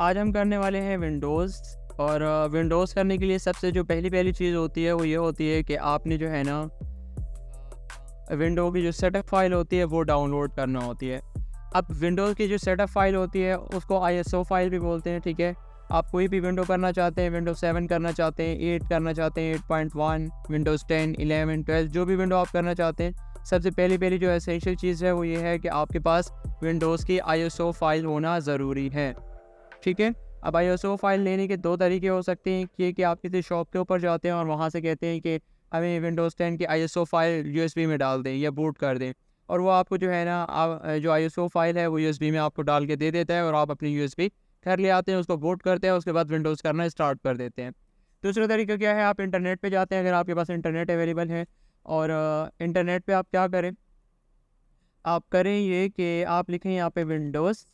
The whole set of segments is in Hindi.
आज हम करने वाले हैं विंडोज़। और विंडोज़ करने के लिए सबसे जो पहली चीज़ होती है वो ये होती है कि आपने जो है ना विंडो की जो सेटअप फ़ाइल होती है वो डाउनलोड करना होती है। अब विंडोज़ की जो सेटअप फ़ाइल होती है उसको आईएसओ फ़ाइल भी बोलते हैं, ठीक है। आप कोई भी विंडो करना चाहते हैं, विंडोज़ 7 करना चाहते हैं, 8 करना चाहते हैं, 8.1, विंडोज़ 10, 11, 12, जो भी विंडो आप करना चाहते हैं, सबसे पहली जो एसेंशियल चीज़ है वो ये है कि आपके पास विंडोज़ की आईएसओ फ़ाइल होना ज़रूरी है, ठीक है। अब आईएसओ फ़ाइल लेने के 2 तरीके हो सकते हैं कि आप किसी शॉप के ऊपर जाते हैं और वहाँ से कहते हैं कि हमें विंडोज़ 10 की आईएसओ फ़ाइल यूएसबी में डाल दें या बूट कर दें, और वो आपको जो है ना जो आईएसओ फ़ाइल है वो यूएसबी में आपको डाल के दे देता है और आप अपनी यूएसबी घर ले आते हैं, उसको बूट करते हैं, उसके बाद विंडोज़ करना स्टार्ट कर देते हैं। दूसरा तरीका क्या है, आप इंटरनेट पे जाते हैं, अगर आपके पास इंटरनेट अवेलेबल है, और इंटरनेट पे आप क्या करें, आप करें ये कि आप लिखें यहाँ पे विंडोज़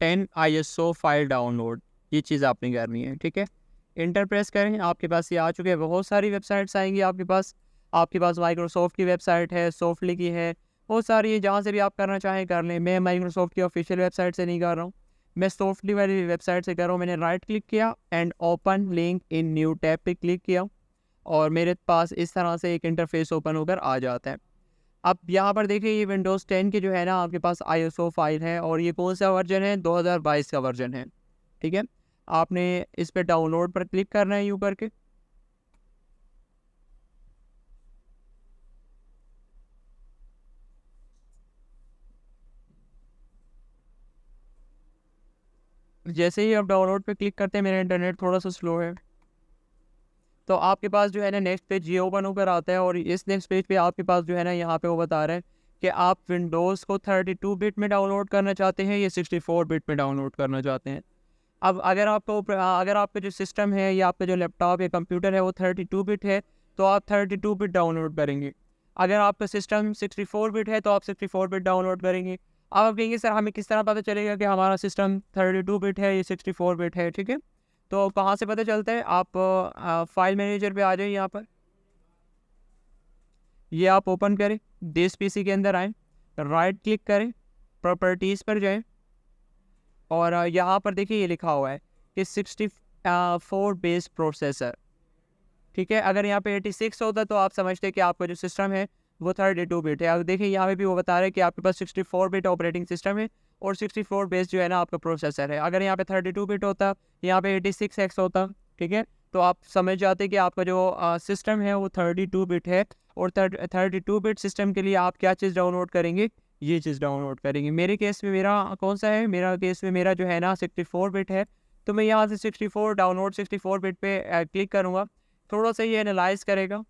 10 आईएसओ फाइल डाउनलोड, ये चीज़ आपने करनी है, ठीक है। इंटर प्रेस करें, आपके पास ये आ चुके हैं, बहुत सारी वेबसाइट्स आएंगी आपके पास माइक्रोसॉफ्ट की वेबसाइट है, सॉफ्टली की है, बहुत सारी है, जहाँ से भी आप करना चाहें कर लें। मैं माइक्रोसॉफ्ट की ऑफिशियल वेबसाइट से नहीं कर रहा हूँ, मैं सॉफ्टली वाली वेबसाइट से कर रहा हूँ। मैंने राइट क्लिक किया and open link in new tab पे क्लिक किया और मेरे पास इस तरह से एक इंटरफेस ओपन होकर आ जाता है। अब यहाँ पर देखिए, ये विंडोज़ 10 की जो है ना आपके पास आईएसओ फाइल है, और ये कौन सा वर्जन है, 2022 का वर्जन है, ठीक है। आपने इस पे डाउनलोड पर क्लिक करना है यूँ करके। जैसे ही आप डाउनलोड पे क्लिक करते हैं, मेरा इंटरनेट थोड़ा सा स्लो है, तो आपके पास जो है ना नेक्स्ट पेज ये ओपन होकर आता है, और इस नेक्स्ट पेज पे आपके पास जो है ना यहाँ पे वो बता रहा है कि आप विंडोज़ को 32 बिट में डाउनलोड करना चाहते हैं या 64 बिट में डाउनलोड करना चाहते हैं। अब अगर आपका जो सिस्टम है या आपका जो लैपटॉप या कंप्यूटर है वो 32 बिट है, तो आप 32 बिट डाउनलोड करेंगे। अगर आपका सिस्टम 64 बिट है तो आप 64 बिट डाउनलोड करेंगे। अब आप कहेंगे, सर हमें किस तरह पता चलेगा कि हमारा सिस्टम 32 बिट है या 64 बिट है, ठीक है। तो कहाँ से पता चलता है, आप फाइल मैनेजर पे आ जाइए, यहाँ पर ये आप ओपन करें, दिस पीसी के अंदर आएँ, राइट क्लिक करें, प्रॉपर्टीज़ पर जाएँ, और यहाँ पर देखिए ये लिखा हुआ है कि 64 बेस प्रोसेसर, ठीक है। अगर यहाँ पे 86 होता तो आप समझते कि आपका जो सिस्टम है वो 32 बिट है। अब देखिए यहाँ पे भी वो बता रहे हैं कि आपके पास 64 बिट ऑपरेटिंग सिस्टम है और 64 बेस जो है ना आपका प्रोसेसर है। अगर यहाँ पे 32 बिट होता, यहाँ पे 86X होता, ठीक है, तो आप समझ जाते कि आपका जो सिस्टम है वो 32 बिट है। और 32 बिट सिस्टम के लिए आप क्या चीज़ डाउनलोड करेंगे, ये चीज़ डाउनलोड करेंगे। मेरे केस में मेरा कौन सा है, मेरा केस में मेरा जो है ना 64 बिट है, तो मैं यहाँ से 64 डाउनलोड 64 बिट पे क्लिक करूँगा। थोड़ा सा ये एनालाइज़ करेगा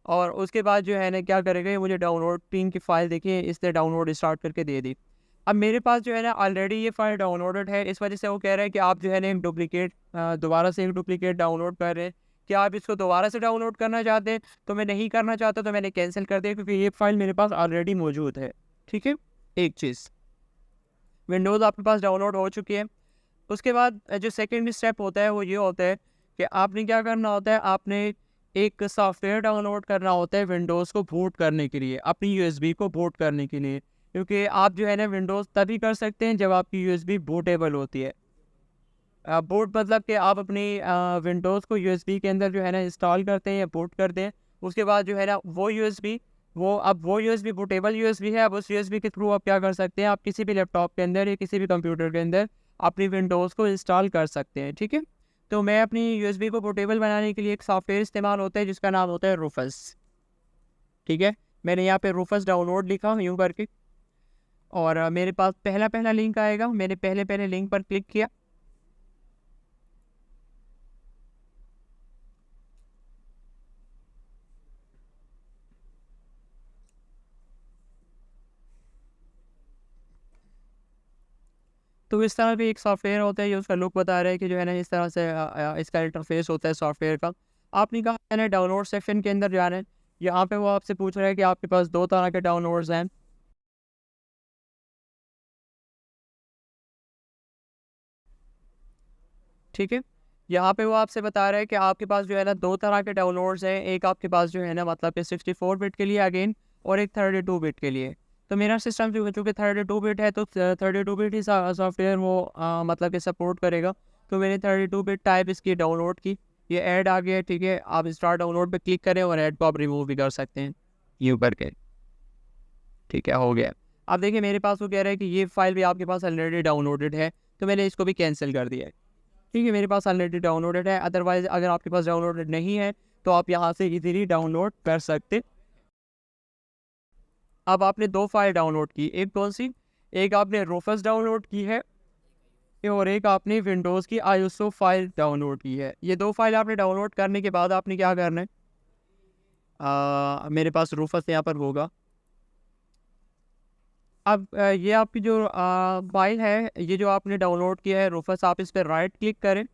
और उसके बाद जो है ना क्या करेगा, ये मुझे डाउनलोड पिन की फ़ाइल देखिए इसने डाउनलोड स्टार्ट करके दे दी। अब मेरे पास जो है ना ऑलरेडी ये फ़ाइल डाउनलोडेड है, इस वजह से वो कह रहा है कि आप जो है ना एक डुप्लिकेट दोबारा से एक डुप्लिकेट डाउनलोड कर रहे हैं। क्या आप इसको दोबारा से डाउनलोड करना चाहते हैं? तो मैं नहीं करना चाहता, तो मैंने कैंसिल कर दिया, क्योंकि ये फ़ाइल मेरे पास ऑलरेडी मौजूद है, ठीक है। एक चीज़, विंडोज़ आपके पास डाउनलोड हो चुकी है। उसके बाद जो सेकंड स्टेप होता है वो ये होता है कि आपने क्या करना होता है, आपने एक सॉफ्टवेयर डाउनलोड करना होता है विंडोज़ को बूट करने के लिए, अपनी यूएसबी को बूट करने के लिए। क्योंकि आप जो है ना विंडोज़ तभी कर सकते हैं जब आपकी यूएसबी बूटेबल होती है। बूट मतलब कि आप अपनी विंडोज़ को यूएसबी के अंदर जो है ना इंस्टॉल करते हैं या बूट करते हैं। उसके बाद जो है ना वो यूएसबी बूटेबल यूएसबी है। अब उस यूएसबी के थ्रू आप क्या कर सकते हैं, आप किसी भी लैपटॉप के अंदर या किसी भी कंप्यूटर के अंदर अपनी विंडोज़ को इंस्टॉल कर सकते हैं, ठीक है। तो मैं अपनी यूएसबी को पोर्टेबल बनाने के लिए एक सॉफ्टवेयर इस्तेमाल होता है जिसका नाम होता है रूफस, ठीक है। मैंने यहाँ पे रूफस डाउनलोड लिखा यूँ करके, और मेरे पास पहला लिंक आएगा, मैंने पहले लिंक पर क्लिक किया। तो इस तरह भी एक सॉफ्टवेयर होता है, ये उसका लुक बता रहा है कि जो है ना इस तरह से इसका इंटरफेस होता है सॉफ्टवेयर का। आपने कहा है ना डाउनलोड सेक्शन के अंदर जाना है, यहाँ पे वो आपसे पूछ रहा है कि आपके पास 2 तरह के डाउनलोड्स हैं, ठीक है। यहाँ पे वो आपसे बता रहा है कि आपके पास जो है ना 2 तरह के डाउनलोड्स हैं, एक आपके पास जो है ना मतलब कि 64 बिट के लिए अगेन, और एक 32 बिट के लिए। तो मेरा सिस्टम जो चूँकि 32 बिट है तो 32 बिट ही सॉफ्टवेयर वो मतलब कि सपोर्ट करेगा। तो मैंने 32 बिट टाइप इसकी डाउनलोड की, ये ऐड आ गया, ठीक है। आप स्टार्ट डाउनलोड पे क्लिक करें और ऐड को आप रिमूव भी कर सकते हैं यूँ करके, ठीक है, हो गया। अब देखिए मेरे पास वो कह रहा है कि ये फाइल भी आपके पास ऑलरेडी डाउनलोडेड है, तो मैंने इसको भी कैंसिल कर दिया है, ठीक है। मेरे पास ऑलरेडी डाउनलोडेड है, अदरवाइज़ अगर आपके पास डाउनलोडेड नहीं है तो आप यहाँ से इजीली डाउनलोड कर सकते। अब आपने 2 फाइल डाउनलोड की, एक कौन सी, एक आपने रूफस डाउनलोड की है और एक आपने विंडोज़ की आईएसओ फाइल डाउनलोड की है। ये 2 फाइल आपने डाउनलोड करने के बाद आपने क्या करना है, मेरे पास रूफस यहाँ पर होगा। अब ये आपकी जो फाइल है, ये जो आपने डाउनलोड किया है रूफस, आप इस पर राइट क्लिक करें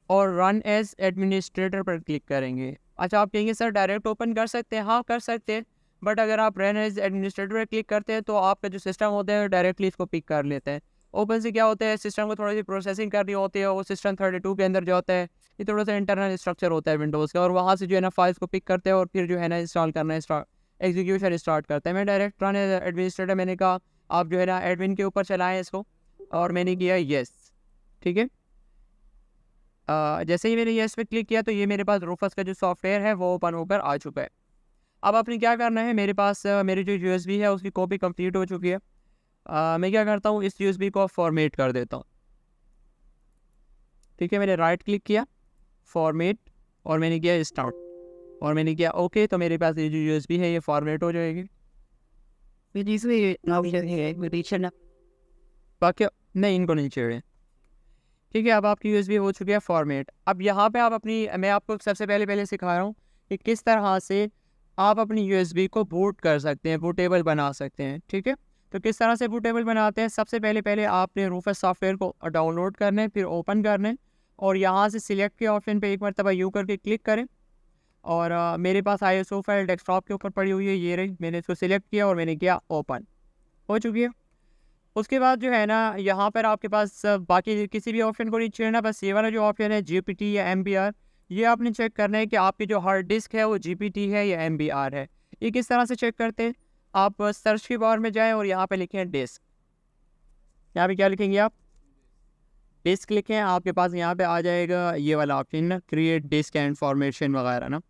और रन एज एडमिनिस्ट्रेटर पर क्लिक करेंगे। अच्छा, आप कहेंगे सर डायरेक्ट ओपन कर सकते हैं? हाँ कर सकते हैं, बट अगर आप रन एज एडमिनिस्ट्रेटर पर क्लिक करते हैं तो आपका जो सिस्टम होता है डायरेक्टली इसको पिक कर लेते हैं। ओपन से क्या होता है, सिस्टम को थोड़ी सी प्रोसेसिंग करनी होती है, वो सिस्टम 32 के अंदर जो होता है ये थोड़ा सा इंटरनल स्ट्रक्चर होता है विंडोज़ का, और वहाँ से जो है ना फाइल्स को पिक करते हैं और फिर जो है ना इंस्टॉल करना एग्जीक्यूशन स्टार्ट करते हैं। मैं डायरेक्ट रन एज एडमिनिस्ट्रेटर, मैंने कहा आप जो है ना एडमिन के ऊपर चलाएँ इसको, और मैंने किया येस, ठीक है। जैसे ही मैंने येस पे क्लिक किया तो ये मेरे पास रूफस का जो सॉफ्टवेयर है वो ओपन होकर आ चुका है। अब आपने क्या करना है, मेरे पास मेरी जो यूएसबी है उसकी कॉपी कंप्लीट हो चुकी है। मैं क्या करता हूँ, इस यूएसबी को फॉर्मेट कर देता हूँ, ठीक है। मैंने राइट क्लिक किया, फॉर्मेट, और मैंने किया स्टार्ट, और मैंने किया ओके, तो मेरे पास ये जो यूएसबी है ये फॉर्मेट हो जाएगी। बाकी नहीं, इनको नहीं छेड़े, ठीक है। अब आपकी यूएसबी हो चुकी है फॉर्मेट। अब यहाँ पे आप अपनी, मैं आपको सबसे पहले सिखा रहा हूँ कि किस तरह से आप अपनी यूएसबी को बूट कर सकते हैं, बूटेबल बना सकते हैं, ठीक है। तो किस तरह से बूटेबल बनाते हैं, सबसे पहले आपने रूफस सॉफ्टवेयर को डाउनलोड करना है, फिर ओपन करना है, और यहाँ से सिलेक्ट के ऑप्शन पे एक मरतबा यू करके क्लिक करें। और मेरे पास आईएसओ फाइल डेस्कटॉप के ऊपर पड़ी हुई है, ये रही, मैंने इसको सिलेक्ट किया और मैंने किया ओपन, हो चुकी है। उसके बाद जो है ना यहाँ पर आपके पास बाकी किसी भी ऑप्शन को नहीं छेड़ना, बस ये वाला जो ऑप्शन है जीपीटी या एमबीआर, ये आपने चेक करना है कि आपकी जो हार्ड डिस्क है वो जीपीटी है या एमबीआर है। ये किस तरह से चेक करते हैं, आप सर्च की बार में जाएं और यहाँ पे लिखें डिस्क, यहाँ पे क्या लिखेंगे आप, डिस्क लिखें, आपके पास यहाँ पे आ जाएगा ये वाला ऑप्शन ना, क्रिएट डिस्क एंड फॉर्मेशन वगैरह ना।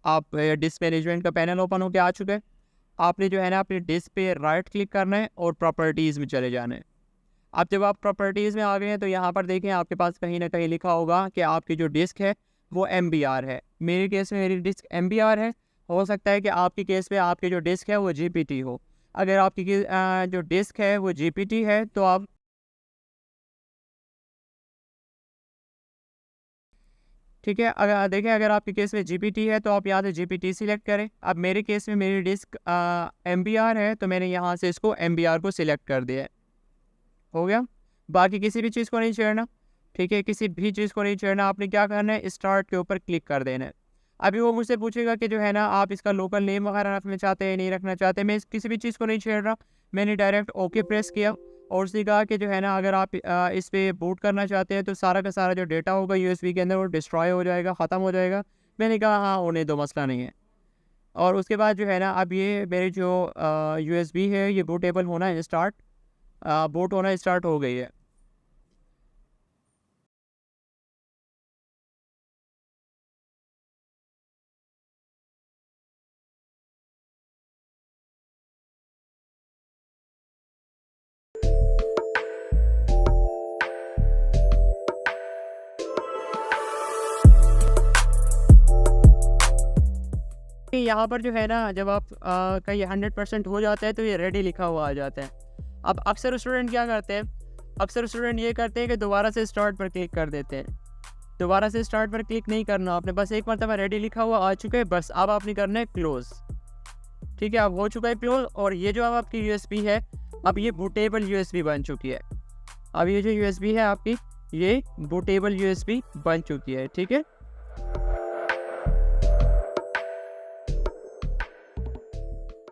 आप डिस्क मैनेजमेंट का पैनल ओपन होकर आ चुका है। आपने जो है ना अपनी डिस्क पे राइट क्लिक करना है और प्रॉपर्टीज़ में चले जाना है। अब जब आप प्रॉपर्टीज़ में आ गए हैं तो यहाँ पर देखें आपके पास कहीं ना कहीं लिखा होगा कि आपकी जो डिस्क है वो एमबीआर है। मेरे केस में मेरी डिस्क एमबीआर है, हो सकता है कि आपके केस में आपकी जो डिस्क है वो जीपीटी हो। अगर आपकी जो डिस्क है वो जीपीटी है तो आप, ठीक है, अगर देखें अगर आपके केस में जीपीटी है तो आप यहाँ से जीपीटी सिलेक्ट करें। अब मेरे केस में मेरी डिस्क एमबीआर है तो मैंने यहाँ से इसको एमबीआर को सिलेक्ट कर दिया है, हो गया। बाकी किसी भी चीज़ को नहीं छेड़ना, ठीक है, किसी भी चीज़ को नहीं छेड़ना। आपने क्या करना है, स्टार्ट के ऊपर क्लिक कर देना है। अभी वो मुझसे पूछेगा कि जो है ना आप इसका लोकल नेम वगैरह रखना चाहते हैं नहीं रखना चाहते। मैं किसी भी चीज़ को नहीं छेड़ रहा, मैंने डायरेक्ट ओके प्रेस किया और उसने कहा कि जो है ना अगर आप इस पर बूट करना चाहते हैं तो सारा का सारा जो डेटा होगा यूएसबी के अंदर वो डिस्ट्रॉय हो जाएगा, ख़त्म हो जाएगा। मैंने कहा हाँ होने दो, मसला नहीं है। और उसके बाद जो है ना अब ये मेरी जो यूएसबी है ये बूटेबल होना है स्टार्ट, बूट होना स्टार्ट हो गई है। यहाँ पर जो है ना जब आप का ये 100% हो जाता है तो ये रेडी लिखा हुआ आ जाता है। अब अक्सर स्टूडेंट क्या करते हैं, अक्सर स्टूडेंट ये करते हैं कि दोबारा से स्टार्ट पर क्लिक कर देते हैं। दोबारा से स्टार्ट पर क्लिक नहीं करना आपने, बस एक मरतबा रेडी लिखा हुआ आ चुका है, बस अब आपने करना है क्लोज़, ठीक है। अब हो चुका है क्लोज़, और ये जो अब आपकी यूएसबी है अब ये बूटेबल यूएसबी बन चुकी है। अब ये जो यूएसबी है आपकी ये बूटेबल यूएसबी बन चुकी है, ठीक है।